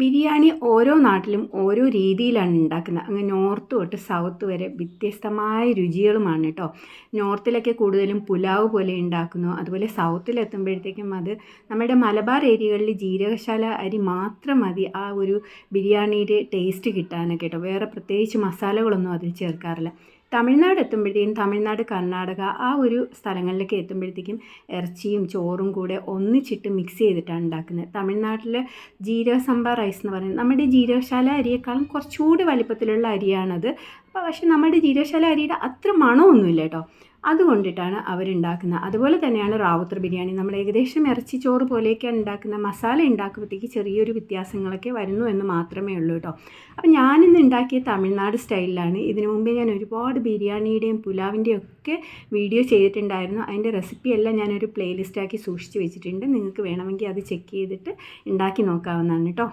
ബിരിയാണി ഓരോ നാട്ടിലും ഓരോ രീതിയിലാണ് ഉണ്ടാക്കുന്നത്. അങ്ങ് നോർത്ത് തൊട്ട് സൗത്ത് വരെ വ്യത്യസ്തമായ രുചികളുമാണ് കേട്ടോ. നോർത്തിലൊക്കെ കൂടുതലും പുലാവ് പോലെ ഉണ്ടാക്കുന്നു. അതുപോലെ സൗത്തിലെത്തുമ്പോഴത്തേക്കും അത് നമ്മുടെ മലബാർ ഏരിയകളിൽ ജീരകശാല അരി മാത്രം മതി ആ ഒരു ബിരിയാണിയുടെ ടേസ്റ്റ് കിട്ടാനൊക്കെ കേട്ടോ. വേറെ പ്രത്യേകിച്ച് മസാലകളൊന്നും അതിൽ ചേർക്കാറില്ല. തമിഴ്നാട് എത്തുമ്പോഴത്തേക്കും തമിഴ്നാട്, കർണാടക ആ ഒരു സ്ഥലങ്ങളിലേക്ക് എത്തുമ്പോഴത്തേക്കും ഇറച്ചിയും ചോറും കൂടെ ഒന്നിച്ചിട്ട് മിക്സ് ചെയ്തിട്ടാണ് ഉണ്ടാക്കുന്നത്. തമിഴ്നാട്ടിൽ ജീരക സംബാർ റൈസ് എന്ന് പറയുന്നത് നമ്മുടെ ജീരകശാല അരിയേക്കാളും കുറച്ചുകൂടി വലിപ്പത്തിലുള്ള അരിയാണത്. പക്ഷേ നമ്മുടെ ജീരകശാല അരിയുടെ അത്ര മണമൊന്നുമില്ല കേട്ടോ. അതുകൊണ്ടിട്ടാണ് അവരുണ്ടാക്കുന്നത്. അതുപോലെ തന്നെയാണ് റാവുത്തർ ബിരിയാണി. നമ്മൾ ഏകദേശം ഇറച്ചി ചോറ് പോലെയൊക്കെയാണ് ഉണ്ടാക്കുന്ന. മസാല ഉണ്ടാക്കുമ്പോഴത്തേക്ക് ചെറിയൊരു വ്യത്യാസങ്ങളൊക്കെ വരുന്നു എന്ന് മാത്രമേ ഉള്ളൂ കേട്ടോ. അപ്പം ഞാനിന്ന് ഉണ്ടാക്കിയ തമിഴ്നാട് സ്റ്റൈലിലാണ്. ഇതിനു മുമ്പേ ഞാൻ ഒരുപാട് ബിരിയാണിയുടെയും പുലാവിൻ്റെയും ഒക്കെ വീഡിയോ ചെയ്തിട്ടുണ്ടായിരുന്നു. അതിൻ്റെ റെസിപ്പിയെല്ലാം ഞാനൊരു പ്ലേലിസ്റ്റാക്കി സൂക്ഷിച്ച് വെച്ചിട്ടുണ്ട്. നിങ്ങൾക്ക് വേണമെങ്കിൽ അത് ചെക്ക് ചെയ്തിട്ട് ഉണ്ടാക്കി നോക്കാവുന്നതാണ് കേട്ടോ.